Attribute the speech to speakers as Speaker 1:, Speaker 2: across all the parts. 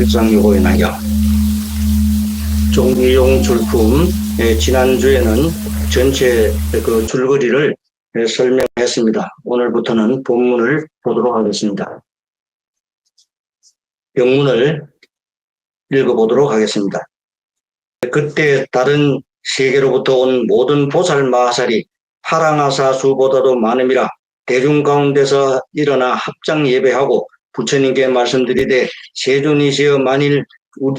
Speaker 1: 일상요구인하여 종이용 줄품 지난주에는 전체 그 줄거리를 설명했습니다. 오늘부터는 본문을 보도록 하겠습니다. 병문을 읽어보도록 하겠습니다. 그때 다른 세계로부터 온 모든 보살마하살이 파랑아사 수보다도 많음이라 대중 가운데서 일어나 합장 예배하고 부처님께 말씀드리되 세존이시여 만일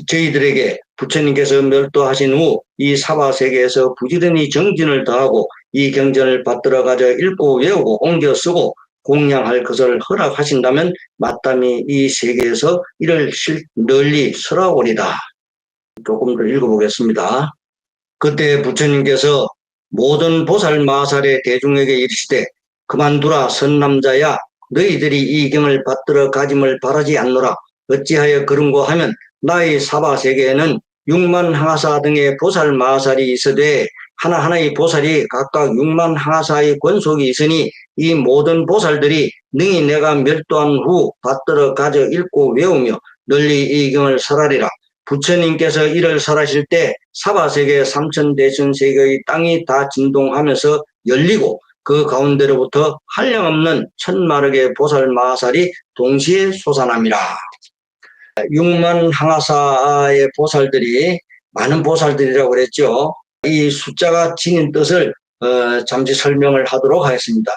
Speaker 1: 저희들에게 부처님께서 멸도하신 후 이 사바세계에서 부지런히 정진을 더하고 이 경전을 받들어 가져 읽고 외우고 옮겨 쓰고 공양할 것을 허락하신다면 마땅히 이 세계에서 이를 널리 설하오리다. 조금 더 읽어보겠습니다. 그때 부처님께서 모든 보살마하살의 대중에게 이르시되 그만두라 선남자야 너희들이 이 경을 받들어 가짐을 바라지 않노라. 어찌하여 그런고 하면 나의 사바세계에는 6만 항하사 등의 보살마하살이 있으되 하나하나의 보살이 각각 6만 항하사의 권속이 있으니 이 모든 보살들이 능히 내가 멸도한 후 받들어 가져 읽고 외우며 널리 이 경을 설하리라. 부처님께서 이를 설하실 때 사바세계 삼천대천세계의 땅이 다 진동하면서 열리고 그 가운데로부터 한량없는 천마력의 보살마하살이 동시에 솟아납니다. 6만 항하사의 보살들이 많은 보살들이라고 그랬죠. 이 숫자가 지닌 뜻을 잠시 설명을 하도록 하겠습니다.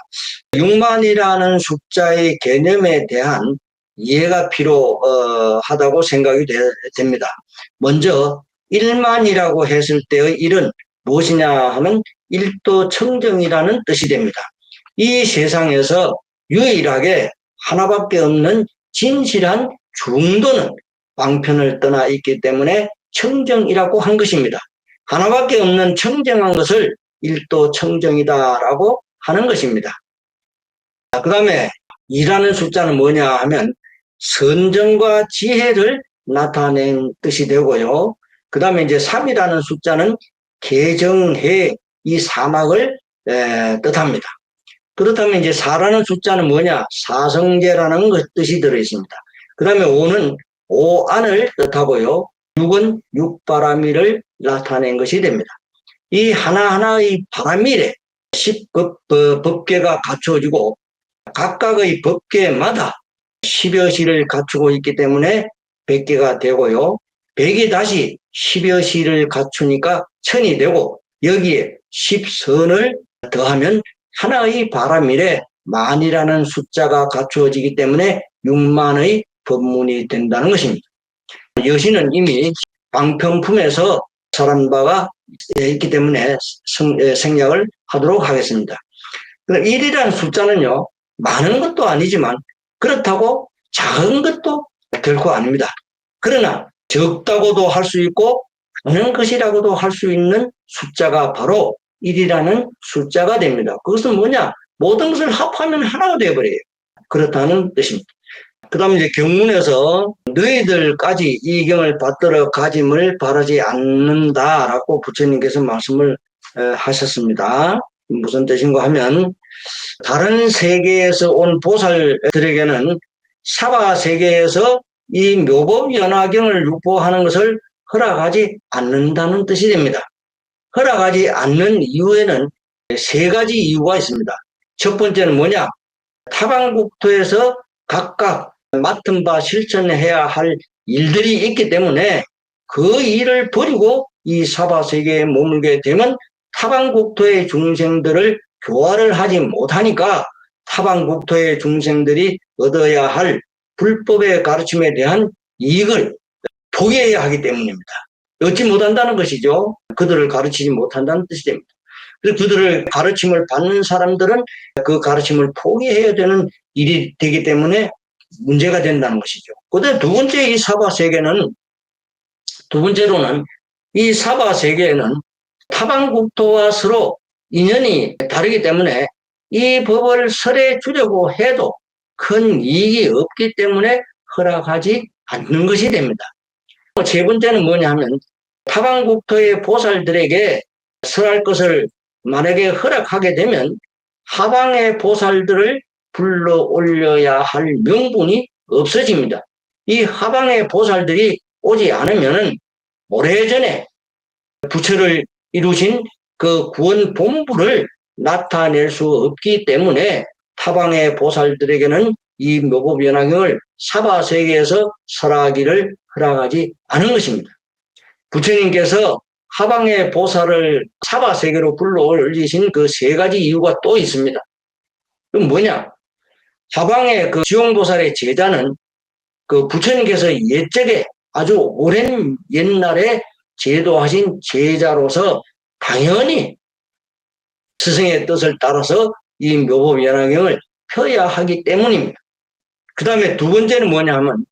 Speaker 1: 6만이라는 숫자의 개념에 대한 이해가 필요하다고 생각이 됩니다. 먼저 1만이라고 했을 때의 1은 무엇이냐 하면 일도청정이라는 뜻이 됩니다. 이 세상에서 유일하게 하나밖에 없는 진실한 중도는 방편을 떠나 있기 때문에 청정이라고 한 것입니다. 하나밖에 없는 청정한 것을 일도청정이다라고 하는 것입니다. 그 다음에 2라는 숫자는 뭐냐 하면 선정과 지혜를 나타낸 뜻이 되고요. 그 다음에 이제 3이라는 숫자는 개정해 이 사막을 뜻합니다. 그렇다면 이제 4라는 숫자는 뭐냐? 사성제라는 뜻이 들어있습니다. 그 다음에 5는 오안을 뜻하고요. 6은 육바라밀을 나타낸 것이 됩니다. 이 하나하나의 바라밀에 10법계가 갖추어지고 각각의 법계마다 10여 시를 갖추고 있기 때문에 100개가 되고요. 100이 다시 10여 시를 갖추니까 1000이 되고 여기에 10선을 더하면 하나의 바라밀에 만이라는 숫자가 갖추어지기 때문에 6만의 법문이 된다는 것입니다. 여신은 이미 방편품에서 설한 바가 있기 때문에 생략을 하도록 하겠습니다. 1이라는 숫자는요, 많은 것도 아니지만 그렇다고 작은 것도 결코 아닙니다. 그러나 적다고도 할 수 있고 많은 것이라고도 할 수 있는 숫자가 바로 1이라는 숫자가 됩니다. 그것은 뭐냐? 모든 것을 합하면 하나가 되어버려요. 그렇다는 뜻입니다. 그 다음에 이제 경문에서 너희들까지 이 경을 받들어 가짐을 바라지 않는다라고 부처님께서 말씀을 하셨습니다. 무슨 뜻인가 하면 다른 세계에서 온 보살들에게는 사바 세계에서 이 묘법연화경을 유포하는 것을 허락하지 않는다는 뜻이 됩니다. 허락하지 않는 이유에는 3가지 이유가 있습니다. 첫 번째는 뭐냐? 타방국토에서 각각 맡은 바 실천해야 할 일들이 있기 때문에 그 일을 버리고 이 사바세계에 머물게 되면 타방국토의 중생들을 교화를 하지 못하니까 타방국토의 중생들이 얻어야 할 불법의 가르침에 대한 이익을 포기해야 하기 때문입니다. 얻지 못한다는 것이죠. 그들을 가르치지 못한다는 뜻이 됩니다. 그래서 그들을 가르침을 받는 사람들은 그 가르침을 포기해야 되는 일이 되기 때문에 문제가 된다는 것이죠. 그다음에 두 번째 이 사바세계는 두 번째로는 이 사바세계에는 타방국토와 서로 인연이 다르기 때문에 이 법을 설해 주려고 해도 큰 이익이 없기 때문에 허락하지 않는 것이 됩니다. 세 번째는 뭐냐 하면 타방국토의 보살들에게 설할 것을 만약에 허락하게 되면 하방의 보살들을 불러 올려야 할 명분이 없어집니다. 이 하방의 보살들이 오지 않으면은 오래전에 부처를 이루신 그 구원 본부를 나타낼 수 없기 때문에 타방의 보살들에게는 이 묘법연화경을 사바세계에서 설하기를 허락하지 않은 것입니다. 부처님께서 하방의 보살을 사바세계로 불러 올리신 그 세 가지 이유가 또 있습니다. 그럼 뭐냐? 하방의 그 지용보살의 제자는 그 부처님께서 옛적에 아주 오랜 옛날에 제도하신 제자로서 당연히 스승의 뜻을 따라서 이 묘법연화경을 펴야 하기 때문입니다. 그 다음에 두 번째는 뭐냐 하면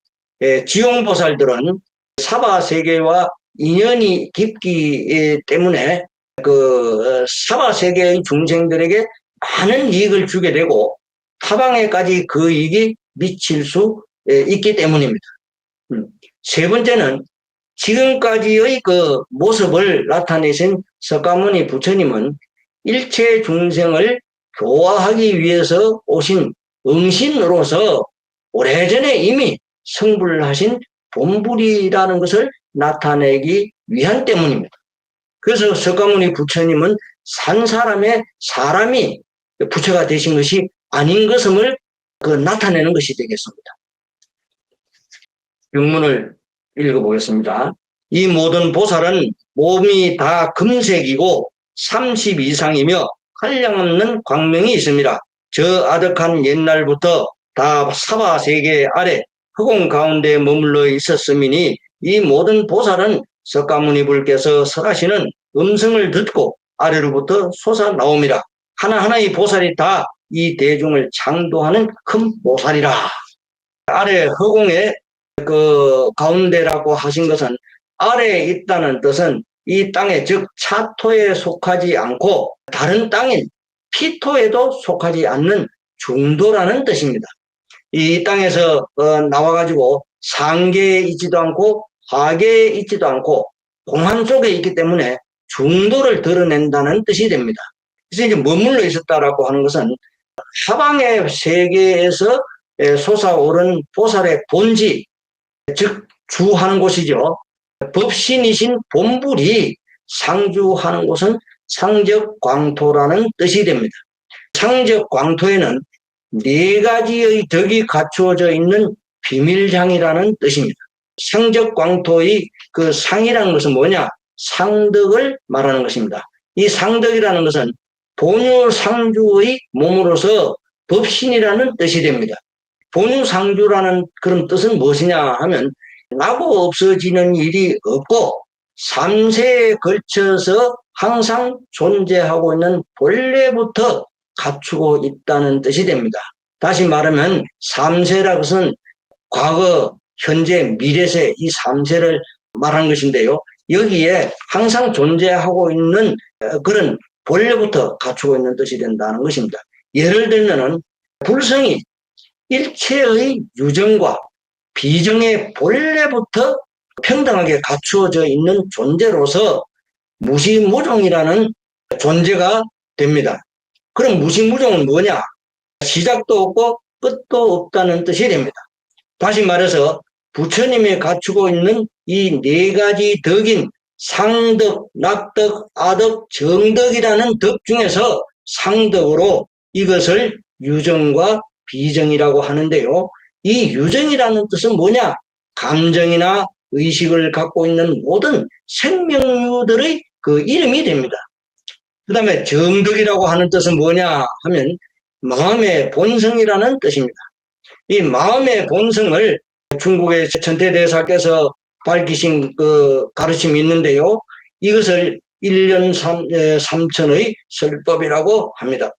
Speaker 1: 지용보살들은 사바세계와 인연이 깊기 때문에 그 사바세계의 중생들에게 많은 이익을 주게 되고 타방에까지 그 이익이 미칠 수 있기 때문입니다. 세 번째는 지금까지의 그 모습을 나타내신 석가모니 부처님은 일체 중생을 교화하기 위해서 오신 응신으로서 오래전에 이미 성불하신 본불이라는 것을 나타내기 위한 때문입니다. 그래서 석가모니 부처님은 산 사람의 사람이 부처가 되신 것이 아닌 것을 나타내는 것이 되겠습니다.原문을 읽어보겠습니다. 이 모든 보살은 몸이 다 금색이고 30 이상이며 한량없는 광명이 있습니다. 저 아득한 옛날부터 다 사바세계 아래 허공 가운데 머물러 있었음이니 이 모든 보살은 석가모니 불께서 설하시는 음성을 듣고 아래로부터 솟아나옵니다. 하나하나의 보살이 다 이 대중을 창도하는 큰 보살이라. 아래 허공에 그 가운데라고 하신 것은 아래에 있다는 뜻은 이 땅에 즉 차토에 속하지 않고 다른 땅인 피토에도 속하지 않는 중도라는 뜻입니다. 이 땅에서 나와가지고 상계에 있지도 않고 하계에 있지도 않고 공한 속에 있기 때문에 중도를 드러낸다는 뜻이 됩니다. 그래서 이제 머물러 있었다라고 하는 것은 하방의 세계에서 솟아오른 보살의 본지, 즉 주하는 곳이죠. 법신이신 본불이 상주하는 곳은 상적광토라는 뜻이 됩니다. 상적광토에는 네 가지의 덕이 갖추어져 있는 비밀장이라는 뜻입니다. 상적광토의 그 상이라는 것은 뭐냐? 상덕을 말하는 것입니다. 이 상덕이라는 것은 본유상주의 몸으로서 법신이라는 뜻이 됩니다. 본유상주라는 그런 뜻은 무엇이냐 하면 나고 없어지는 일이 없고 3세에 걸쳐서 항상 존재하고 있는 본래부터 갖추고 있다는 뜻이 됩니다. 다시 말하면 3세라는 것은 과거, 현재, 미래세 이 3세를 말하는 것인데요. 여기에 항상 존재하고 있는 그런 본래부터 갖추고 있는 뜻이 된다는 것입니다. 예를 들면은 불성이 일체의 유정과 비정의 본래부터 평등하게 갖추어져 있는 존재로서 무시무종이라는 존재가 됩니다. 그럼 무시무종은 뭐냐? 시작도 없고 끝도 없다는 뜻이 됩니다. 다시 말해서 부처님이 갖추고 있는 이 네 가지 덕인 상덕, 낙덕, 아덕, 정덕이라는 덕 중에서 상덕으로 이것을 유정과 비정이라고 하는데요. 이 유정이라는 뜻은 뭐냐? 감정이나 의식을 갖고 있는 모든 생명류들의 그 이름이 됩니다. 그 다음에 정덕이라고 하는 뜻은 뭐냐 하면 마음의 본성이라는 뜻입니다. 이 마음의 본성을 중국의 천태대사께서 밝히신 그 가르침이 있는데요. 이것을 1년 3천의 설법이라고 합니다.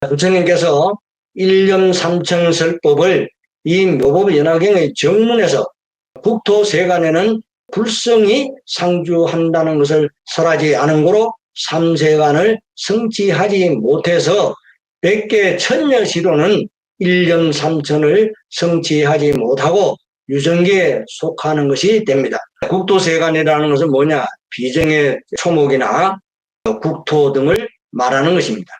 Speaker 1: 부처님께서 1년 3천 설법을 이 묘법연화경의 정문에서 국토세간에는 불성이 상주한다는 것을 설하지 않은 고로 3세간을 성취하지 못해서 100개 천녀시로는 1년 3천을 성취하지 못하고 유정계에 속하는 것이 됩니다. 국토세간이라는 것은 뭐냐? 비정의 초목이나 국토 등을 말하는 것입니다.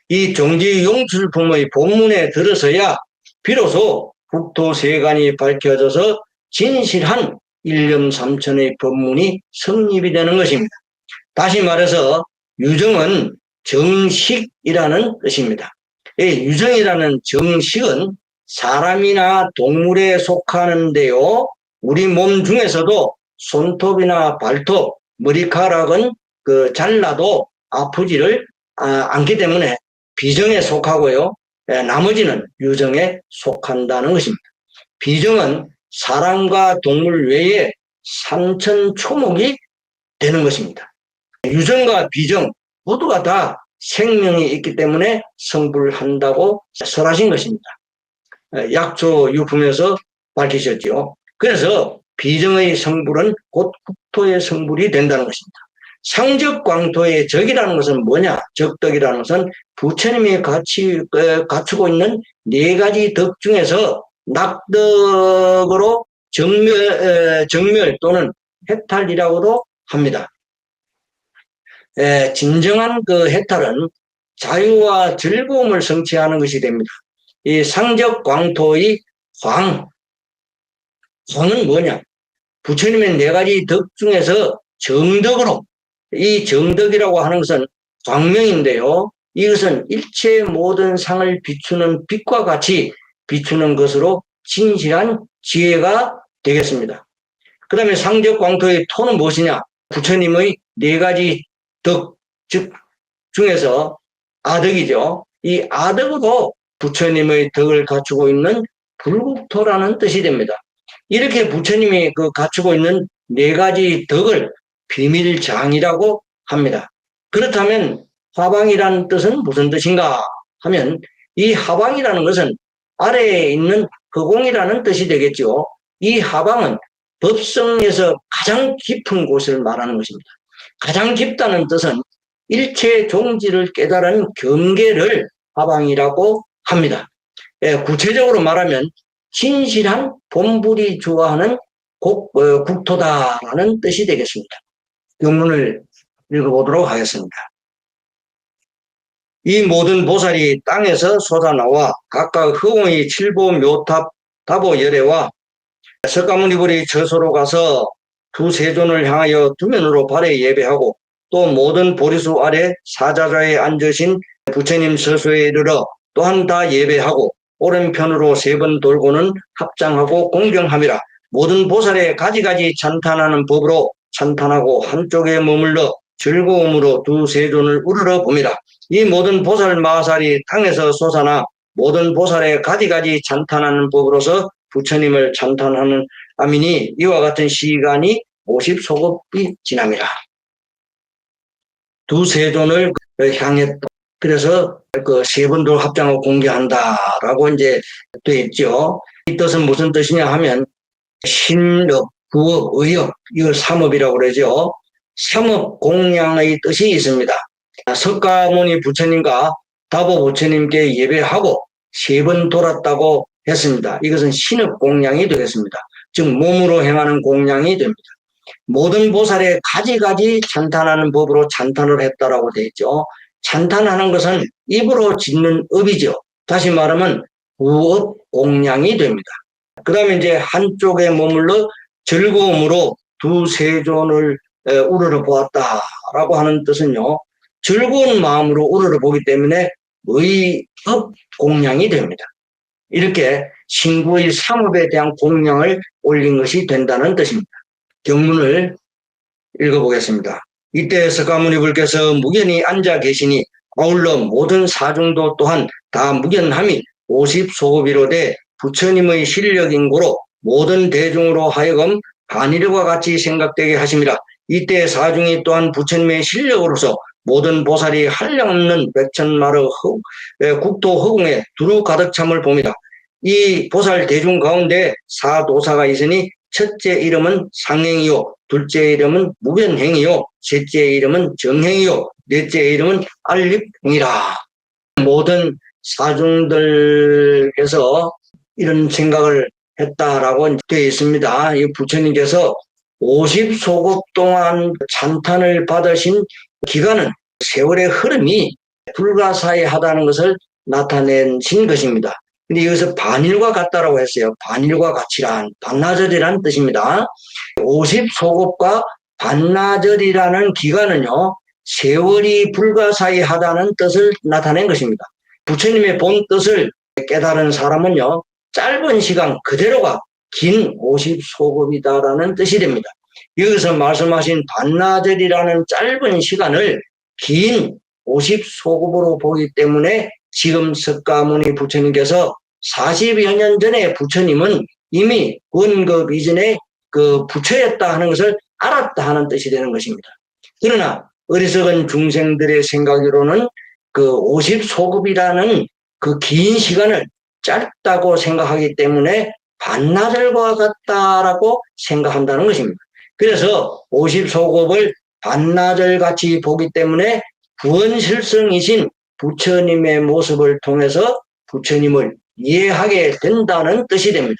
Speaker 1: 이 종지용출품의 본문에 들어서야 비로소 국토세간이 밝혀져서 진실한 일념삼천의 법문이 성립이 되는 것입니다. 다시 말해서 유정은 정식이라는 뜻입니다. 이 유정이라는 정식은 사람이나 동물에 속하는데요. 우리 몸 중에서도 손톱이나 발톱, 머리카락은 잘라도 아프지를 않기 때문에 비정에 속하고요. 나머지는 유정에 속한다는 것입니다. 비정은 사람과 동물 외에 삼천초목이 되는 것입니다. 유정과 비정 모두가 다 생명이 있기 때문에 성불한다고 설하신 것입니다. 약초유품에서 밝히셨죠. 그래서 비정의 성불은 곧 국토의 성불이 된다는 것입니다. 상적광토의 적이라는 것은 뭐냐? 적덕이라는 것은 부처님이 갖추고 있는 네 가지 덕 중에서 낙덕으로 정멸 또는 해탈이라고도 합니다. 진정한 해탈은 자유와 즐거움을 성취하는 것이 됩니다. 이 상적광토의 광은 뭐냐? 부처님의 네 가지 덕 중에서 정덕으로, 이 정덕이라고 하는 것은 광명인데요. 이것은 일체의 모든 상을 비추는 빛과 같이 비추는 것으로 진실한 지혜가 되겠습니다. 그 다음에 상적광토의 토는 무엇이냐? 부처님의 네 가지 덕, 즉 중에서 아덕이죠. 이 아덕으로 부처님의 덕을 갖추고 있는 불국토라는 뜻이 됩니다. 이렇게 부처님이 갖추고 있는 네 가지 덕을 비밀장이라고 합니다. 그렇다면 화방이라는 뜻은 무슨 뜻인가 하면 이 하방이라는 것은 아래에 있는 허공이라는 뜻이 되겠죠. 이 하방은 법성에서 가장 깊은 곳을 말하는 것입니다. 가장 깊다는 뜻은 일체의 종지를 깨달은 경계를 하방이라고 합니다. 구체적으로 말하면 진실한 본불이 주어하는 국토다라는 뜻이 되겠습니다. 경문을 읽어보도록 하겠습니다. 이 모든 보살이 땅에서 솟아나와 각각 허공의 칠보 묘탑 다보 열애와 석가모니불이 저소로 가서 두 세존을 향하여 두면으로 발에 예배하고 또 모든 보리수 아래 사자좌에 앉으신 부처님 서소에 이르러 또한 다 예배하고 오른편으로 세 번 돌고는 합장하고 공경함이라. 모든 보살의 가지가지 찬탄하는 법으로 찬탄하고 한쪽에 머물러 즐거움으로 두 세존을 우러러 봅니다. 이 모든 보살 마살이 땅에서 솟아나 모든 보살의 가지가지 찬탄하는 법으로서 부처님을 찬탄하는 아미니 이와 같은 시간이 50소급이 지남이라. 두 세존을 향했다. 그래서 세 번도 합장하고 공개한다라고 이제 되어 있죠. 이 뜻은 무슨 뜻이냐 하면 신업, 구업, 의업, 이걸 삼업이라고 그러죠. 삼업 공양의 뜻이 있습니다. 석가모니 부처님과 다보 부처님께 예배하고 세 번 돌았다고 했습니다. 이것은 신업 공양이 되겠습니다. 즉 몸으로 행하는 공양이 됩니다. 모든 보살의 가지가지 찬탄하는 법으로 찬탄을 했다라고 되어 있죠. 찬탄하는 것은 입으로 짓는 업이죠. 다시 말하면 구업 공양이 됩니다. 그 다음에 이제 한쪽에 머물러 즐거움으로 두 세존을 우러러 보았다라고 하는 뜻은요. 즐거운 마음으로 우러러 보기 때문에 의업 공양이 됩니다. 이렇게 신구의 삼업에 대한 공양을 올린 것이 된다는 뜻입니다. 경문을 읽어보겠습니다. 이때 석가모니 불께서 무견히 앉아 계시니 아울러 모든 사중도 또한 다 무견함이 50소급이로되 부처님의 실력인고로 모든 대중으로 하여금 반일과 같이 생각되게 하심이라. 이때 사중이 또한 부처님의 실력으로서 모든 보살이 한량없는 백천마르 국토 허공에 두루 가득 참을 봅니다. 이 보살 대중 가운데 사도사가 있으니 첫째 이름은 상행이요, 둘째 이름은 무변행이요, 셋째 이름은 정행이요, 넷째 이름은 알립행이라. 모든 사중들께서 이런 생각을 했다라고 되어 있습니다. 이 부처님께서 50소급 동안 찬탄을 받으신 기간은 세월의 흐름이 불가사의하다는 것을 나타내신 것입니다. 근데 여기서 반일과 같다라고 했어요. 반일과 같이란, 반나절이라는 뜻입니다. 50소급과 반나절이라는 기간은요, 세월이 불가사의하다는 뜻을 나타낸 것입니다. 부처님의 본 뜻을 깨달은 사람은요, 짧은 시간 그대로가 긴 50소급이다라는 뜻이 됩니다. 여기서 말씀하신 반나절이라는 짧은 시간을 긴 50소급으로 보기 때문에 지금 석가모니 부처님께서 40여 년 전에 부처님은 이미 원급 이전에 그 부처였다 하는 것을 알았다 하는 뜻이 되는 것입니다. 그러나 어리석은 중생들의 생각으로는 그 50소급이라는 그 긴 시간을 짧다고 생각하기 때문에 반나절과 같다라고 생각한다는 것입니다. 그래서 50소급을 반나절같이 보기 때문에 구원실성이신 부처님의 모습을 통해서 부처님을 이해하게 된다는 뜻이 됩니다.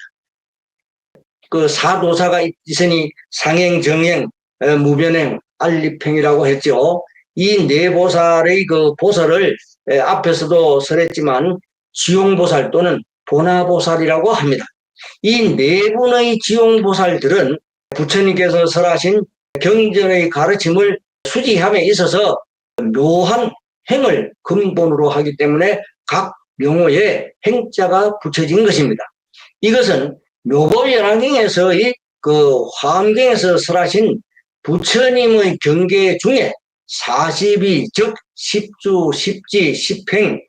Speaker 1: 그 사도사가 있으니 상행, 정행, 무변행, 안립행이라고 했죠. 이 네 보살의 그 보살을 앞에서도 설했지만 지용보살 또는 보나보살이라고 합니다. 이 네 분의 지용보살들은 부처님께서 설하신 경전의 가르침을 수지함에 있어서 묘한 행을 근본으로 하기 때문에 각 명호에 행자가 붙여진 것입니다. 이것은 묘법연화경에서의 그 화엄경에서 설하신 부처님의 경계 중에 42, 즉 10주, 10지, 10행,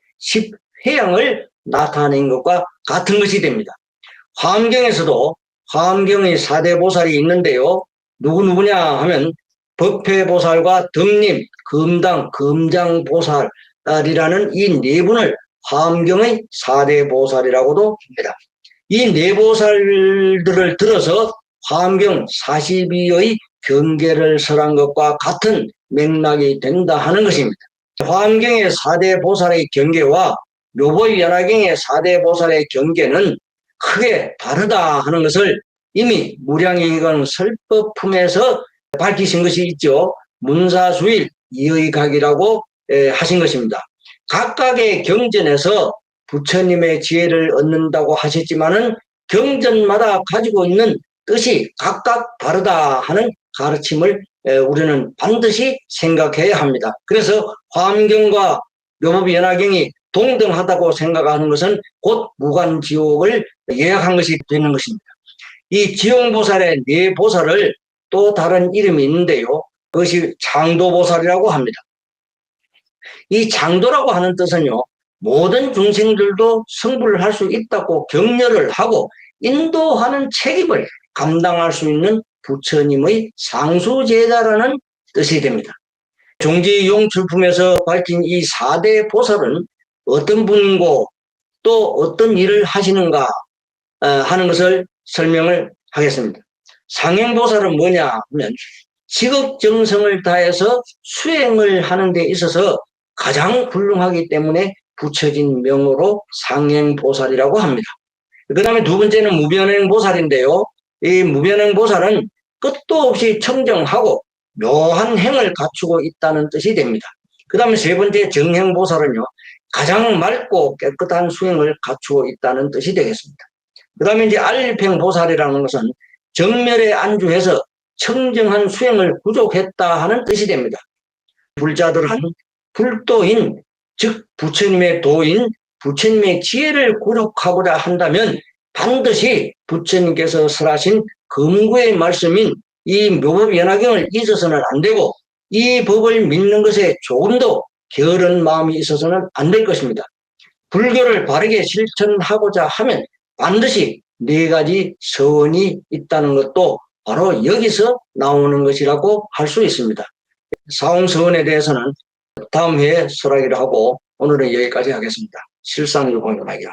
Speaker 1: 10회양을 나타낸 것과 같은 것이 됩니다. 화엄경에서도 화엄경의 4대 보살이 있는데요. 누구냐 하면 법회보살과 덕림, 금당, 금장보살이라는 이 네 분을 화엄경의 4대 보살이라고도 합니다. 이 네 보살들을 들어서 화엄경 42의 경계를 설한 것과 같은 맥락이 된다 하는 것입니다. 화엄경의 4대 보살의 경계와 묘보연화경의 4대 보살의 경계는 크게 다르다 하는 것을 이미 무량의경 설법품에서 밝히신 것이 있죠. 문사수일 이의각이라고 하신 것입니다. 각각의 경전에서 부처님의 지혜를 얻는다고 하셨지만은 경전마다 가지고 있는 뜻이 각각 다르다 하는 가르침을 우리는 반드시 생각해야 합니다. 그래서 화엄경과 묘법연화경이 동등하다고 생각하는 것은 곧 무간지옥을 예약한 것이 되는 것입니다. 이 지용보살의 네 보살을 또 다른 이름이 있는데요. 그것이 창도보살이라고 합니다. 이 창도라고 하는 뜻은요, 모든 중생들도 성불을 할 수 있다고 격려를 하고 인도하는 책임을 감당할 수 있는 부처님의 상수제자라는 뜻이 됩니다. 종지용출품에서 밝힌 이 4대 보살은 어떤 분이고 또 어떤 일을 하시는가 하는 것을 설명을 하겠습니다. 상행보살은 뭐냐 하면 직업정성을 다해서 수행을 하는 데 있어서 가장 훌륭하기 때문에 붙여진 명호로 상행보살이라고 합니다. 그 다음에 두 번째는 무변행보살인데요. 이 무변행보살은 끝도 없이 청정하고 묘한 행을 갖추고 있다는 뜻이 됩니다. 그 다음에 세 번째 정행보살은요, 가장 맑고 깨끗한 수행을 갖추고 있다는 뜻이 되겠습니다. 그 다음에 이제 알립행보살이라는 것은 정멸에 안주해서 청정한 수행을 구족했다 하는 뜻이 됩니다. 불자들은 불도인, 즉 부처님의 도인, 부처님의 지혜를 구족하고자 한다면 반드시 부처님께서 설하신 금구의 말씀인 이 묘법연화경을 잊어서는 안 되고 이 법을 믿는 것에 조금도 게으른 마음이 있어서는 안 될 것입니다. 불교를 바르게 실천하고자 하면 반드시 네 가지 서원이 있다는 것도 바로 여기서 나오는 것이라고 할 수 있습니다. 사홍서원에 대해서는 다음 회에 설하기로 하고 오늘은 여기까지 하겠습니다. 실상유공연화경.